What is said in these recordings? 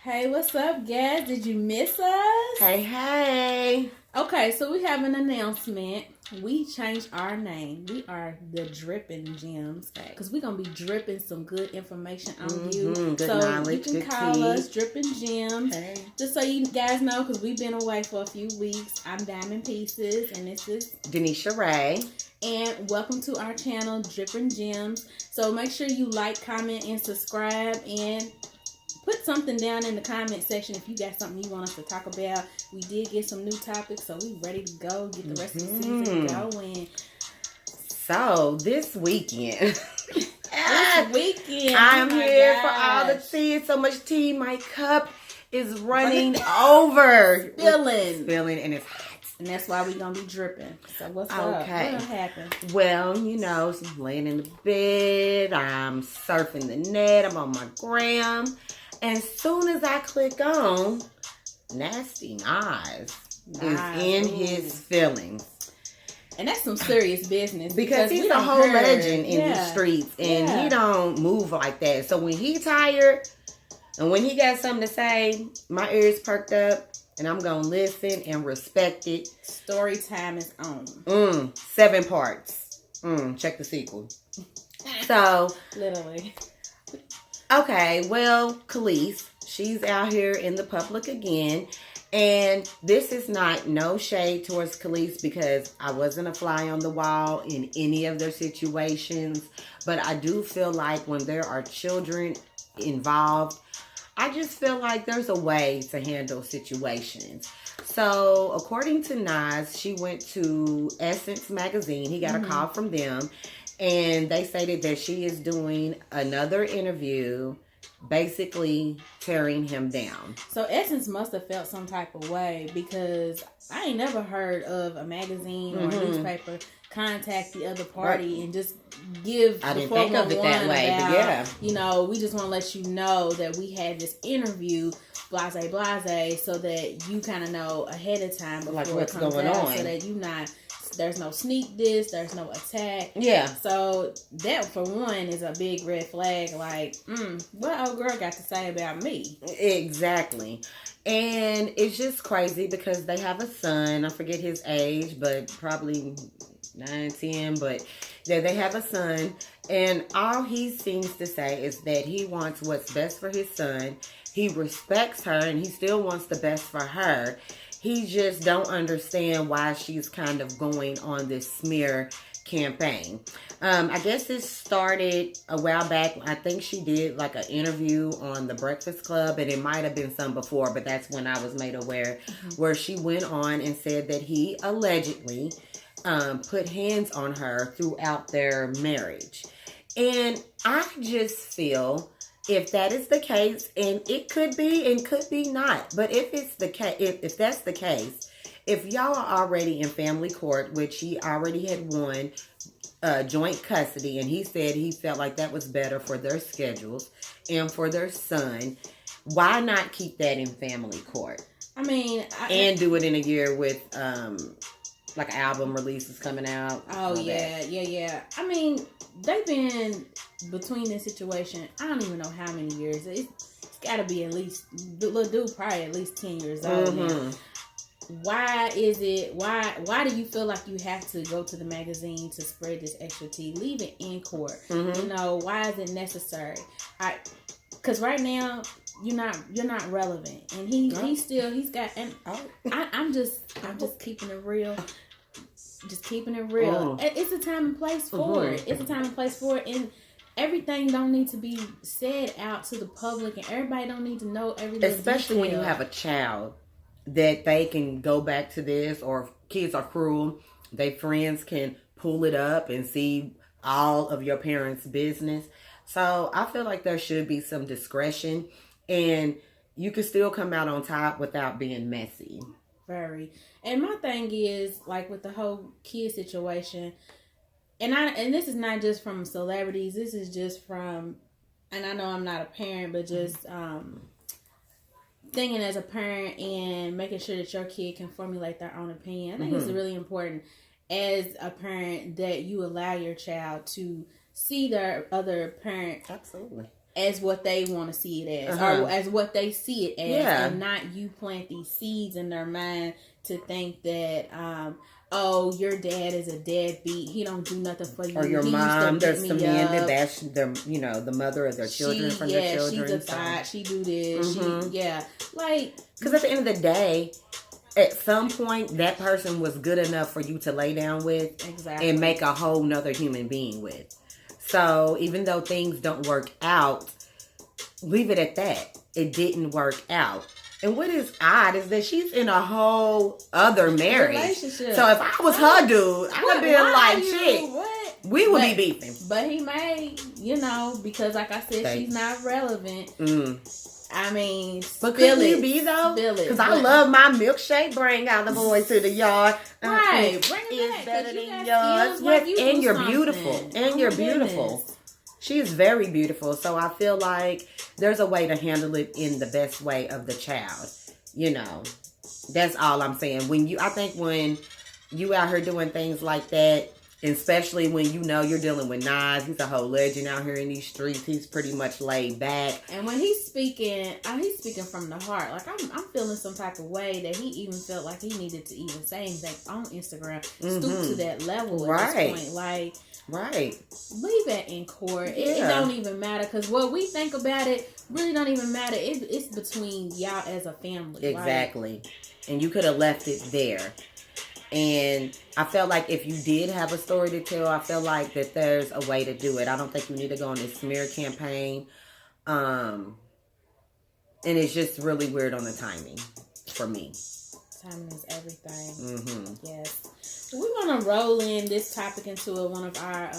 Hey, what's up, guys? Did you miss us? Hey. Okay, so we have an announcement. We changed our name. We are the Drippin GEMS because we're going to be dripping some good information on you. Good so knowledge, you can good call tea. us Drippin GEMS. Hey. Just so you guys know, because we've been away for a few weeks. I'm Diamondpieces, and this is Denisha Ray. And welcome to our channel, Drippin GEMS. So make sure you like, comment, and subscribe, and put something down in the comment section if you got something you want us to talk about. We did get some new topics, so we ready to go. Get the rest of the season going. So this weekend, I'm here for all the tea. So much tea. My cup is running over. Spilling, and it's hot. And that's why we're going to be dripping. So what's up? Okay. What happened? Well, I'm laying in the bed. I'm surfing the net. I'm on my gram. And as soon as I click on, Nasty Nas is in his feelings. And that's some serious business. Because he's a whole legend in the streets. And he don't move like that. So when he tired and when he got something to say, my ears perked up. And I'm going to listen and respect it. Story time is on. 7 parts. Check the sequel. So. Literally. Okay, well, Kelis, she's out here in the public again. And this is not no shade towards Kelis because I wasn't a fly on the wall in any of their situations. But I do feel like when there are children involved, I just feel like there's a way to handle situations. So, according to Nas, she went to Essence magazine. He got a call from them. And they stated that she is doing another interview, basically tearing him down. So Essence must have felt some type of way because I ain't never heard of a magazine or a newspaper contact the other party and just give I the didn't think of it that way, about, but yeah. We just want to let you know that we had this interview, blase, so that you kind of know ahead of time before like what's it comes going out, on. so that you not. There's no sneak this, there's no attack. Yeah. So that for one is a big red flag. Like, what old girl got to say about me? Exactly. And it's just crazy because they have a son. I forget his age, but probably 9, 10. But yeah, they have a son. And all he seems to say is that he wants what's best for his son. He respects her and he still wants the best for her. He just don't understand why she's kind of going on this smear campaign. I guess it started a while back. I think she did like an interview on The Breakfast Club, and it might have been some before, but that's when I was made aware, where she went on and said that he allegedly put hands on her throughout their marriage. And I just feel, if that is the case, and it could be and could be not, but if it's the case, if that's the case, if y'all are already in family court, which he already had won joint custody, and he said he felt like that was better for their schedules and for their son, why not keep that in family court? I mean, and do it in a year with like album releases coming out. Oh yeah. I mean, they've been between this situation, I don't even know how many years. It's got to be at least, little dude probably at least 10 years old now. Why do you feel like you have to go to the magazine to spread this extra tea? Leave it in court. Why is it necessary? Because right now you're not relevant, and he's got. And I'm just keeping it real. Just keeping it real. It's a time and place for it. It's a time and place for it, and everything don't need to be said out to the public, and everybody don't need to know everything. Especially when you have a child, that they can go back to this, or if kids are cruel, their friends can pull it up and see all of your parents' business. So I feel like there should be some discretion, and you can still come out on top without being messy. Very. And my thing is, like with the whole kid situation, and this is not just from celebrities, this is just from, and I know I'm not a parent, but just thinking as a parent and making sure that your kid can formulate their own opinion. I think it's really important as a parent that you allow your child to see their other parent Absolutely. as what they want to see it as, or as what they see it as, and not you plant these seeds in their mind to think that, oh, your dad is a deadbeat. He don't do nothing for you. Or your mom, there's some men that bash their, the mother of their children from their children. She's a thought. She do this. Like, because at the end of the day, at some point, that person was good enough for you to lay down with and make a whole nother human being with. So even though things don't work out, leave it at that. It didn't work out. And what is odd is that she's in a whole other marriage. Relationship. So if I was her dude, I would be like, shit, we would be beefing. But he may, because like I said, she's not relevant. I mean, but couldn't you be though? Because I love my milkshake. Bring out the boys to the yard. Right, bring it back. Better than yours. And you're beautiful. And you're beautiful. She is very beautiful. So I feel like there's a way to handle it in the best way of the child. That's all I'm saying. I think when you out here doing things like that, especially when you're dealing with Nas, he's a whole legend out here in these streets. He's pretty much laid back. And when he's speaking from the heart. Like I'm feeling some type of way that he even felt like he needed to even say anything on Instagram. Stoop to that level at this point. Like, leave that in court. It don't even matter, because what we think about it really don't even matter. It's between y'all as a family. Exactly. Right? And you could have left it there. And I felt like if you did have a story to tell, I feel like that there's a way to do it. I don't think you need to go on this smear campaign. And it's just really weird on the timing for me. Timing is everything. Yes. We're gonna roll in this topic into it. One of our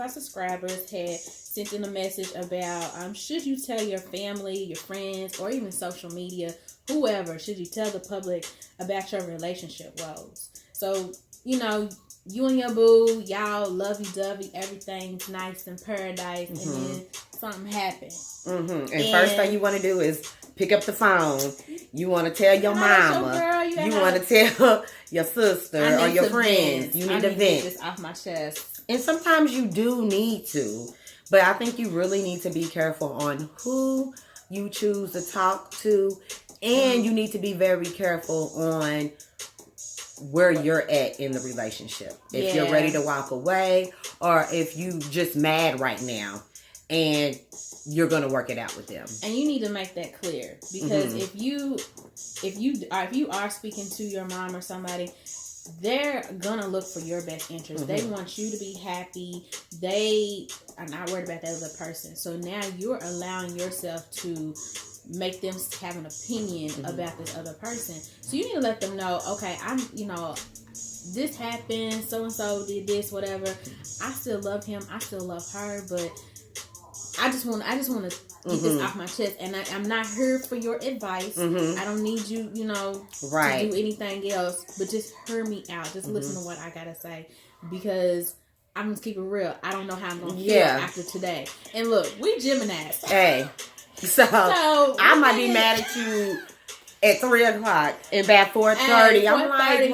subscribers had sent in a message about should you tell your family, your friends, or even social media, whoever, should you tell the public about your relationship woes? So, you and your boo, y'all lovey-dovey, everything's nice in paradise, and then something happens. And first thing you want to do is pick up the phone. You want to tell your mama. You want to tell your sister or your friends. You need to vent. This off my chest. And sometimes you do need to. But I think you really need to be careful on who you choose to talk to. And you need to be very careful on where you're at in the relationship. If you're ready to walk away, or if you just mad right now and you're going to work it out with them. And you need to make that clear, because if you are speaking to your mom or somebody, they're gonna look for your best interest. They want you to be happy. They are not worried about that other person. So now you're allowing yourself to make them have an opinion about this other person. So you need to let them know, okay, this happened, so-and-so did this, whatever. I still love him. I still love her, but I just want to get this off my chest. And I'm not here for your advice. I don't need you, to do anything else, but just hear me out. Just listen to what I got to say, because I'm going to keep it real. I don't know how I'm going to feel after today. And look, we Geminis. Hey. So I might be mad at you at 3 o'clock and about 4:30. I'm like,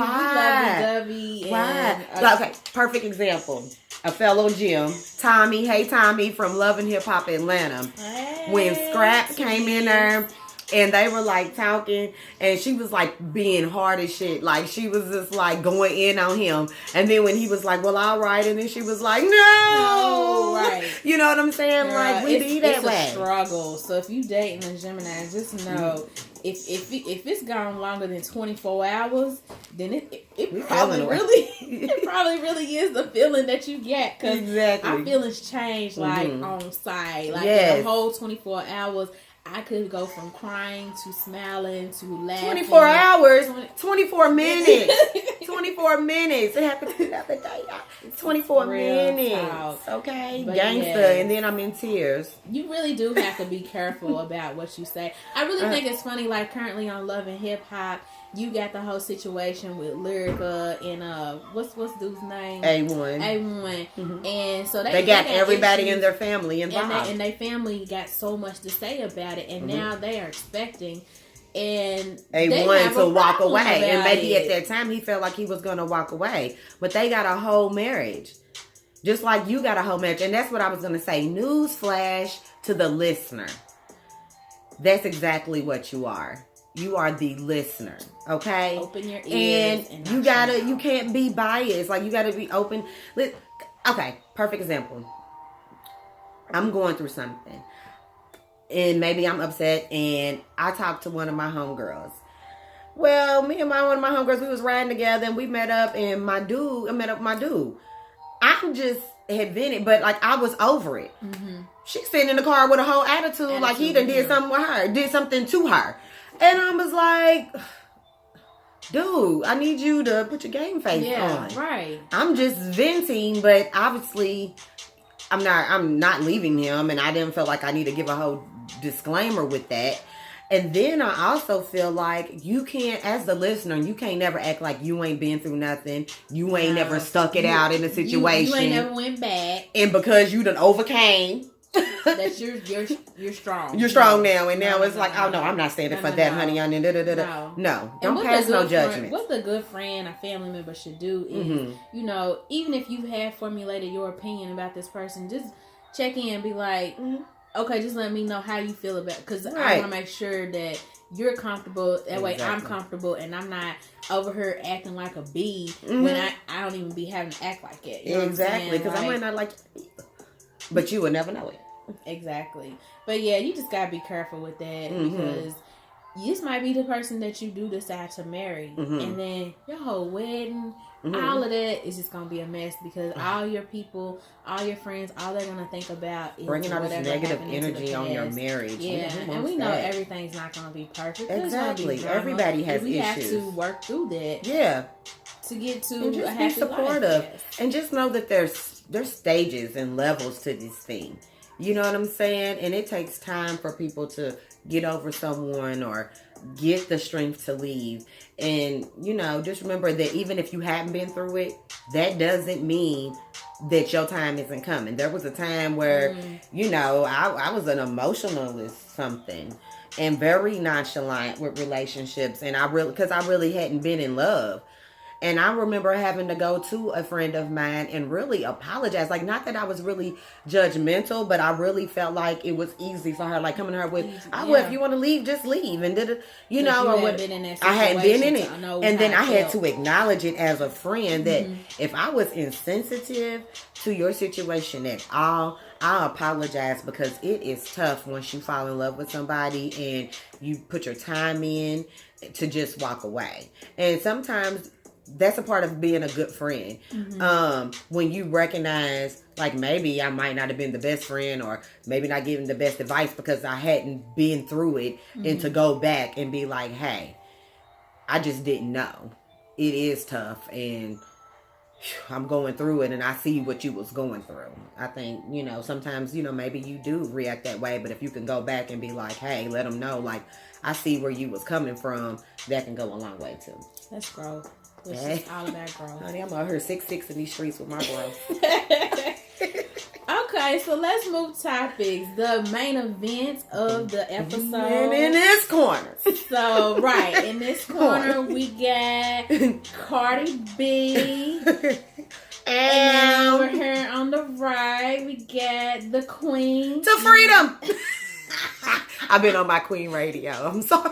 why? Okay, perfect example. A fellow Jim, Tommy. Hey, Tommy from Love and Hip Hop Atlanta. Hey, when Scrap came in there and they were like talking, and she was like being hard as shit. Like she was just like going in on him. And then when he was like, well, all right. And then she was like, no. Right. You know what I'm saying? Girl, like we be that way. It's a struggle. So if you dating a Gemini, just know if it's gone longer than 24 hours, then it probably really is the feeling that you get. Because our feelings change like on side. Like in the whole 24 hours. I could go from crying to smiling to laughing. 24 hours, 24 minutes. 24 minutes. It happened the other day. 24 minutes. Talk. Okay? But gangsta. And then I'm in tears. You really do have to be careful about what you say. I really think it's funny, like currently on Love and Hip Hop, you got the whole situation with Lyrica and what's dude's name? A1. And so they got everybody in their family involved. And their family got so much to say about it, and now they are expecting A1 to walk away. And maybe at that time he felt like he was going to walk away, but they got a whole marriage. Just like you got a whole marriage. And that's what I was going to say. Newsflash to the listener. That's exactly what you are. You are the listener. Okay? Open your ears. And you can't be biased. Like, you got to be open. Okay, perfect example. I'm going through something. And maybe I'm upset. And I talked to one of my homegirls. Well, me and one of my homegirls, we was riding together. And we met up. And I met up with my dude. I'm just had vented. But, like, I was over it. Mm-hmm. She's sitting in the car with a whole attitude. Like, he done did something with her. Did something to her. And I was like... Dude, I need you to put your game face on. Right. I'm just venting, but obviously I'm not leaving him, and I didn't feel like I need to give a whole disclaimer with that. And then I also feel like you can't, as the listener, you can't never act like you ain't been through nothing. You ain't never stuck it out in a situation. You ain't never went back. And because you done overcame. That you're strong. You're strong now, and now it's like, oh no, I'm not standing for that, honey. No, don't pass no judgment. What the good friend or family member should do is, you know, even if you have formulated your opinion about this person, just check in and be like, okay, just let me know how you feel about it, because I want to make sure that you're comfortable. That way I'm comfortable, and I'm not over here acting like a bee when I don't even be having to act like it. You know exactly, because I might not like you, but you would never know it. Exactly. But yeah, you just gotta be careful with that, because this might be the person that you do decide to marry, and then your whole wedding, all of that is just gonna be a mess, because all your people, all your friends, all they're gonna think about is bringing all this negative energy on your marriage. Yeah, and we know everything's not gonna be perfect. Exactly. Everybody has issues. We have to work through that. Yeah. To get to and just a happy be supportive, life, and just know that there's stages and levels to this thing. You know what I'm saying? And it takes time for people to get over someone or get the strength to leave. And, you know, just remember that even if you haven't been through it, that doesn't mean that your time isn't coming. There was a time where, you know, I was an emotionalist something and very nonchalant with relationships. And because I really hadn't been in love. And I remember having to go to a friend of mine and really apologize. Like, not that I was really judgmental, but I really felt like it was easy for her. Like, coming to her with, well, if you want to leave, just leave. And you know, or what? I hadn't been in it. And then I had to acknowledge it as a friend that if I was insensitive to your situation at all, I apologize, because it is tough once you fall in love with somebody and you put your time in to just walk away. And sometimes that's a part of being a good friend. When you recognize, like, maybe I might not have been the best friend, or maybe not giving the best advice because I hadn't been through it, and to go back and be like, hey, I just didn't know. It is tough, and I'm going through it, and I see what you was going through. I think, you know, sometimes, you know, maybe you do react that way, but if you can go back and be like, hey, let them know, like, I see where you was coming from, that can go a long way too. That's growth. It's just all about growth. Honey, I'm out here 6'6" in these streets with my growth. Okay, so let's move topics. The main event of the episode. And in this corner. So, in this corner, we got Cardi B. And over here on the right, we got the Queen. To freedom. I've been on my Queen radio. I'm sorry.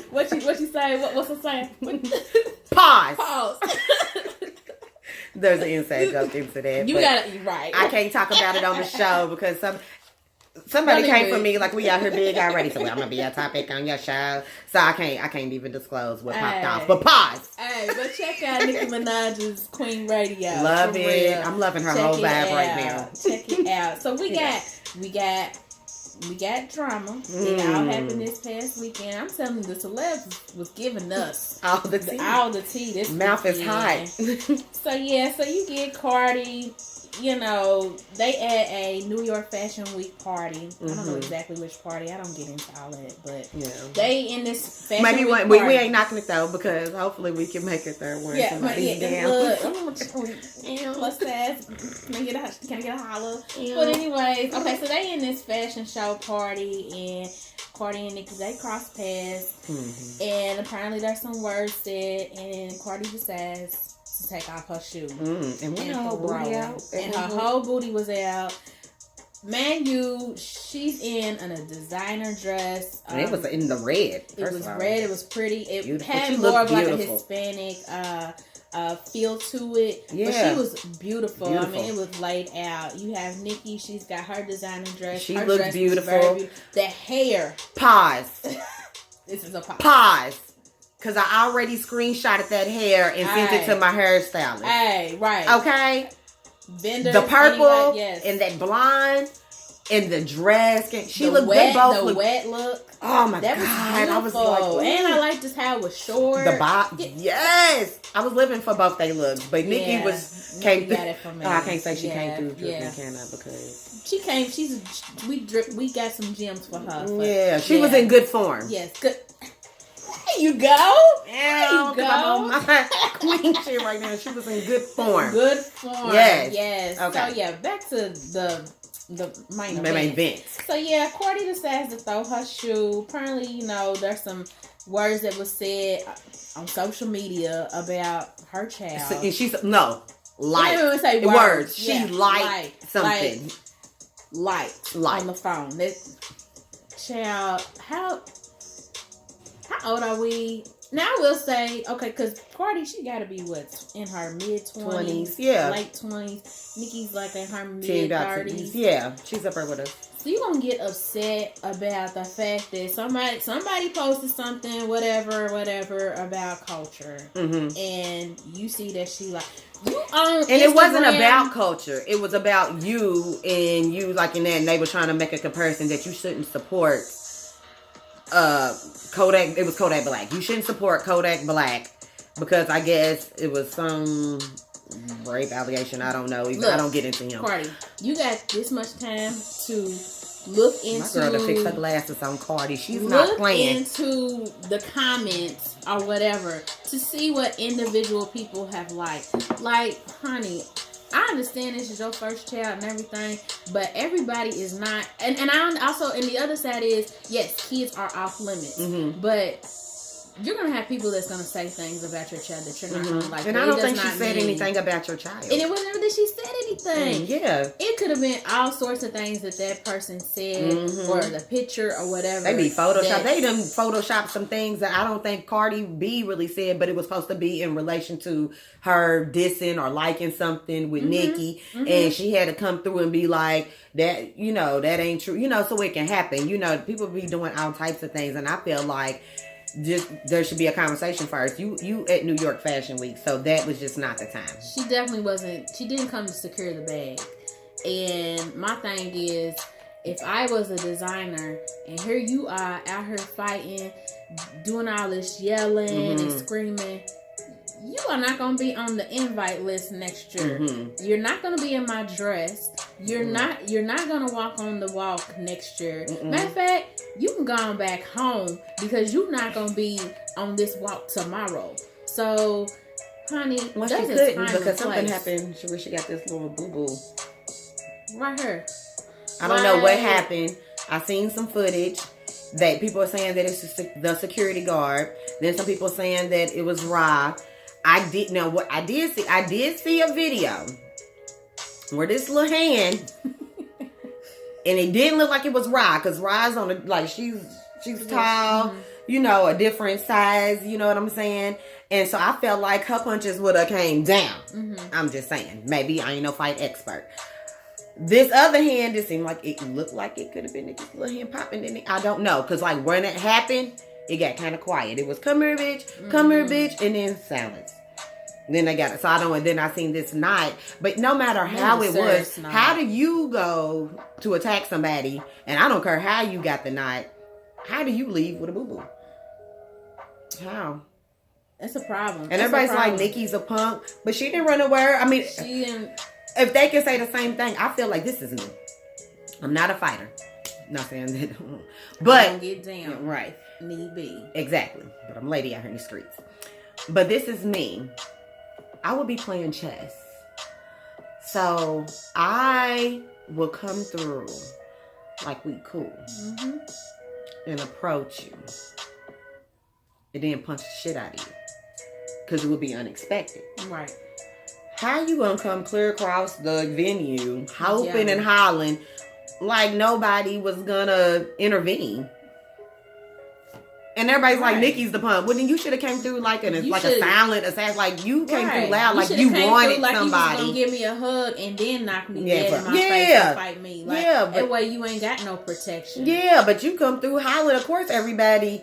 What you say? What's the saying? Pause. There's an inside joke into that. You got it right. I can't talk about it on the show because somebody came for me like, we out here big already, so I'm gonna be a topic on your show. So I can't even disclose what popped off. But pause. Hey, but check out Nicki Minaj's Queen Radio. Love it. Real. I'm loving her whole vibe right now. Check it out. So we got drama. It all happened this past weekend. I'm telling you, the celebs was giving us all the tea. All the tea. This mouth weekend. is hot. So you get Cardi. You know, they at a New York Fashion Week party. I don't know exactly which party. I don't get into all that, but they in this fashion maybe week we party. ain't knocking it though, because hopefully we can make it there when somebody's down. Plus that, can I get a holler? But anyways, okay, so they in this fashion show party, and Cardi and Nicki, they cross paths, and apparently there's some words said, and Cardi decides to take off her shoe. And when her whole booty out? And her whole booty was out. Man, she's in a designer dress. And it was in the red. It was red. It was pretty. It beautiful. had more of like a Hispanic feel to it. Yeah. But she was beautiful. I mean, it was laid out. You have Nicki. She's got her designer dress. She her looked dress beautiful. The hair. Pause. This is a pause. Pause. Because I already screenshotted that hair and sent it to my hairstylist. Hey, right. Okay? Vendors, the purple yes. and that blonde and the dress. She looked wet, good. Both the wet look. Oh my that God. Was I was like, and I liked just how it was short. The yes. I was living for both they looks. But Nicki came got it from me. I can't say she came through Drippin GEMS because she came. We got some gems for her. She was in good form. Yes, good. There you go. There you go. I'm on my queen shit right now. She was in good form. Good form. Yes. Okay. So back to the main event. So Cardi decides to throw her shoe. Apparently, there's some words that was said on social media about her child. And she's say words. She liked something. Liked on the phone. That child. How old are we? Now I will say, okay, because Cardi, she got to be in her mid-20s, late 20s. Nicki's like in her mid-30s. Yeah, she's up there with us. So you gonna get upset about the fact that somebody posted something, whatever, about culture, and you see that she like you on Instagram. And it wasn't about culture. It was about you and you liking that, and they were trying to make a comparison that you shouldn't support. Kodak. It was Kodak Black. You shouldn't support Kodak Black because I guess it was some rape allegation. I don't know. Look, I don't get into him. Cardi, you got this much time to look into. My girl to fix her glasses on Cardi. She's not playing. Into the comments or whatever to see what individual people have liked. Like, honey, I understand this is your first child and everything, but everybody is not. And I also, and the other side is, yes, kids are off limits, but you're going to have people that's going to say things about your child that you're not going to like. And I don't think she said anything about your child. And it wasn't that she said anything. It could have been all sorts of things that person said or the picture or whatever. They be Photoshop. They done Photoshop some things that I don't think Cardi B really said, but it was supposed to be in relation to her dissing or liking something with Nicki. And she had to come through and be like, that, that ain't true. So it can happen. People be doing all types of things. And I feel like there should be a conversation first. You at New York Fashion Week, so that was just not the time. She definitely wasn't. She didn't come to secure the bag. And my thing is, if I was a designer and here you are out here fighting, doing all this yelling and screaming, you are not going to be on the invite list next year. You're not going to be in my dress. You're not going to walk on the walk next year. Matter of fact, you can go on back home because you're not going to be on this walk tomorrow. So, honey, well, she couldn't because something happened. She got this little boo-boo. Right here. I don't know what happened. I seen some footage that people are saying that it's the security guard. Then some people are saying that it was Rhea. I did see a video where this little hand, and it didn't look like it was Rhea, because Rhea's on she's tall, a different size, you know what I'm saying? And so I felt like her punches would have came down. I'm just saying. Maybe I ain't no fight expert. This other hand, it seemed like it looked like it could have been Nicki's little hand popping. I don't know, because when it happened, it got kind of quiet. It was come here, bitch, and then silence. Then they got it. So then I seen this night. But no matter how it was, how do you go to attack somebody, and I don't care how you got the night, how do you leave with a boo-boo? How? That's a problem. And everybody's like, Nicki's a punk, but she didn't run away. I mean, she didn't. If they can say the same thing, I feel like this is me. I'm not a fighter. Not saying that. But don't get down. Right. Need be. Exactly. But I'm a lady out here in the streets. But this is me. I would be playing chess. So I will come through like we cool. And approach you. And then punch the shit out of you. Because it would be unexpected. Right. how you gonna come clear across the venue, hoping and hollering like nobody was gonna intervene? And everybody's like, Nicki's the pump. Well, then you should have came through like a silent assassin. Like, you came through loud, like you wanted like somebody. You was gonna give me a hug and then knock me dead in my face and fight me. Like, that way you ain't got no protection. Yeah, but you come through hollering. Of course, everybody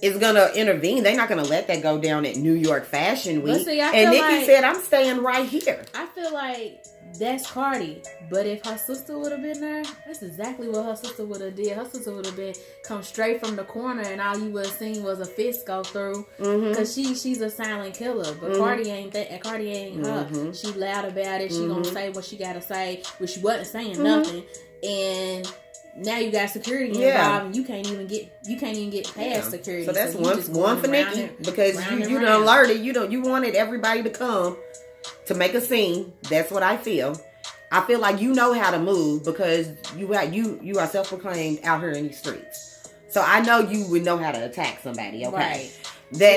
is gonna intervene. They're not gonna let that go down at New York Fashion Week. See, and Nicki said, "I'm staying right here." I feel like that's Cardi, but if her sister would have been there, that's exactly what her sister would have did. Her sister would have been come straight from the corner, and all you would have seen was a fist go through, because she's a silent killer. But Cardi ain't that. Cardi ain't her. She loud about it. She gonna say what she gotta say, but she wasn't saying nothing, and. Now you got security involved, and you can't even get past security. So that's one for Nicki, because you done alerted. You wanted everybody to come to make a scene. That's what I feel. I feel like you know how to move, because you are self-proclaimed out here in these streets. So I know you would know how to attack somebody. Okay, right.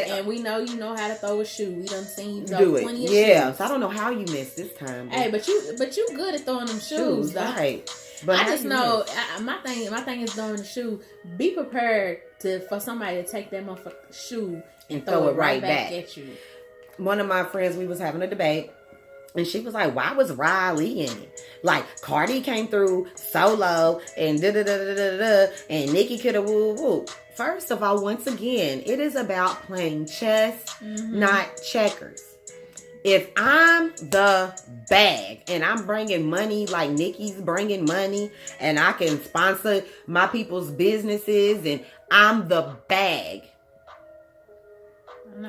And we know you know how to throw a shoe. We done seen you do it. Plenty of shoes. So I don't know how you missed this time. Hey, but you good at throwing them shoes, though. Right. But I just know my thing is throwing the shoe. Be prepared for somebody to take that motherfucking shoe and throw it right back at you. One of my friends, we was having a debate, and she was like, "Why was Riley in it? Like, Cardi came through solo and and Nicki could have woo woo." First of all, once again, it is about playing chess, not checkers. If I'm the bag and I'm bringing money like Nicki's bringing money, and I can sponsor my people's businesses, and I'm the bag,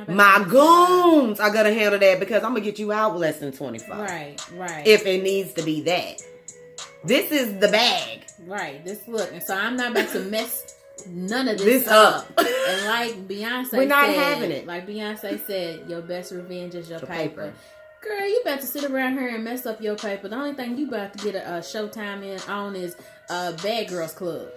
my goons are going to handle that, because I'm going to get you out less than 25. Right. If it needs to be that. This is the bag. Right. And so I'm not about to mess none of this up. And like Beyonce we're not having it. Like Beyonce said, your best revenge is your paper. Girl, you about to sit around here and mess up your paper. The only thing you about to get a showtime on is Bad Girls Club.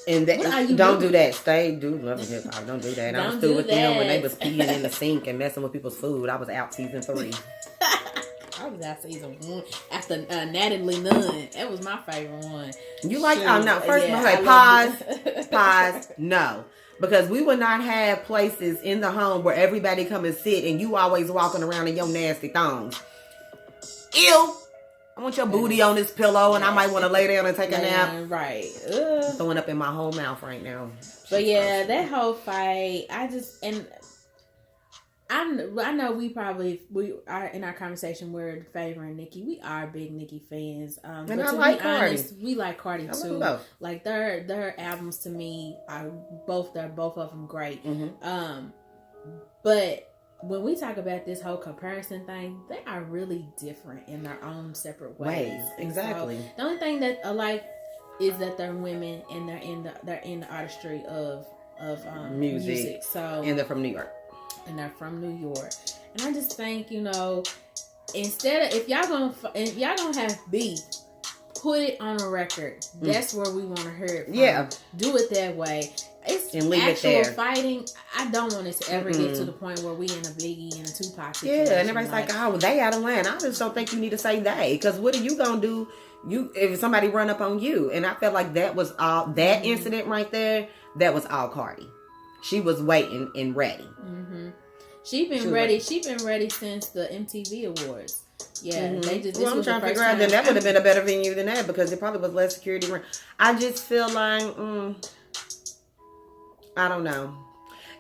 And don't do that. Do Love and Hip Hop. Don't do that. I was through with them when they was peeing in the sink and messing with people's food. I was out season 3. I was out season 1 after Natalie Nunn. That was my favorite one. You like? Oh no! First of all, pause. No, because we would not have places in the home where everybody come and sit, and you always walking around in your nasty thongs. Ew! I want your booty on this pillow, and I might want to lay down and take a nap. Right. Throwing up in my whole mouth right now. But yeah, that whole fight, I know we are in our conversation, we're favoring Nicki. We are big Nicki fans. And I like Cardi. We like Cardi too. Like their albums to me are both of them great. But when we talk about this whole comparison thing, they are really different in their own separate ways. Exactly. So, the only thing that alike is that they're women and they're in the artistry of music. So and they're from New York. And I just think, instead of if y'all gonna have beef, put it on a record. That's where we want to hear it from. Yeah, do it that way. It's and leave actual it there. Fighting. I don't want it to ever get to the point where we in a Biggie and a Tupac situation. Yeah, and everybody's like, "Oh, well, they out of line." I just don't think you need to say they, because what are you gonna do? If somebody run up on you, and I felt like that was all that incident right there. That was all Cardi. She was waiting and ready. She been ready since the MTV Awards. Yeah, they just. I'm trying to figure out that would have been a better venue than that, because it probably was less security. I just feel like I don't know.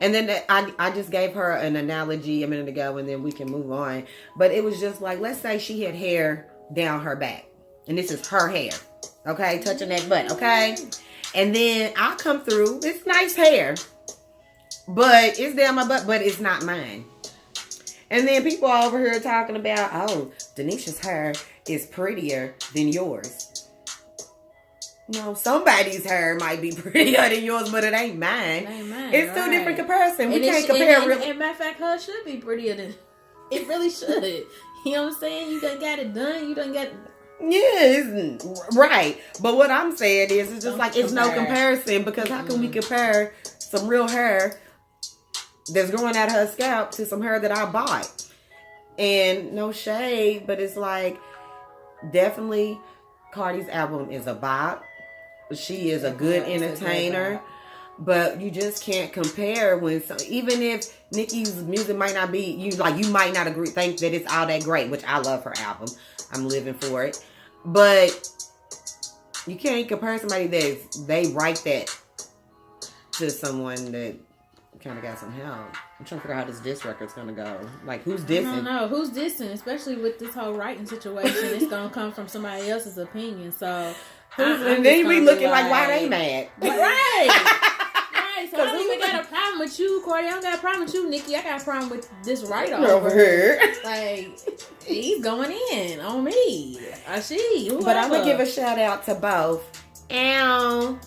And then I just gave her an analogy a minute ago, and then we can move on. But it was just like, let's say she had hair down her back, and this is her hair, okay, touching that butt, okay, and then I come through. It's nice hair. But it's down my butt, but it's not mine. And then people are over here talking about, oh, Denisha's hair is prettier than yours. No, somebody's hair might be prettier than yours, but it ain't mine. It's two different comparisons. We can't compare. And matter of fact, hers should be prettier than. It really should. You know what I'm saying? You done got it done. You done got. Yeah, right. But what I'm saying is, it's just like it's no comparison, because how can we compare some real hair that's growing out of her scalp to some hair that I bought? And no shade, but it's like, definitely Cardi's album is a bop. She is a good entertainer. But you just can't compare when even if Nicki's music might not be you might not think that it's all that great, which I love her album. I'm living for it. But you can't compare somebody they write that to someone that kind of got some help. I'm trying to figure out how this diss record's gonna go. Like, who's dissing? I don't know who's dissing, especially with this whole writing situation. It's gonna come from somebody else's opinion. So and then we looking like why they mad? Right. So I don't even got a problem with you, Cardi. I don't got a problem with you, Nicki. I got a problem with this writer over here. Like, he's going in on me. Whoever. But I'm going to give a shout out to both. Ow.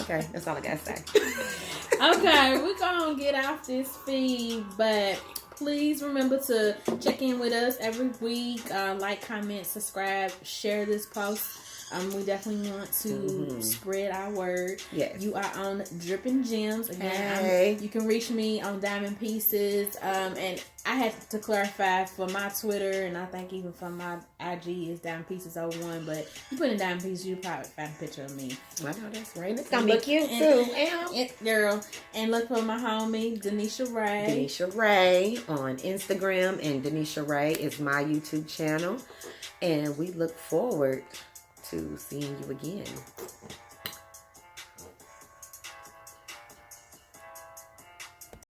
Okay, that's all I got to say. Okay, we're going to get off this feed, but please remember to check in with us every week. Like, comment, subscribe, share this post. We definitely want to spread our word. Yes. You are on Drippin GEMS. Again, hey. You can reach me on Diamondpieces. And I had to clarify for my Twitter, and I think even for my IG is Diamondpieces01. But you put in Diamondpieces, you probably find a picture of me. I know that's right. It's gonna be cute too. Girl. And look for my homie Denisha Ray. Denisha Ray on Instagram, and Denisha Ray is my YouTube channel. And we look forward to seeing you again.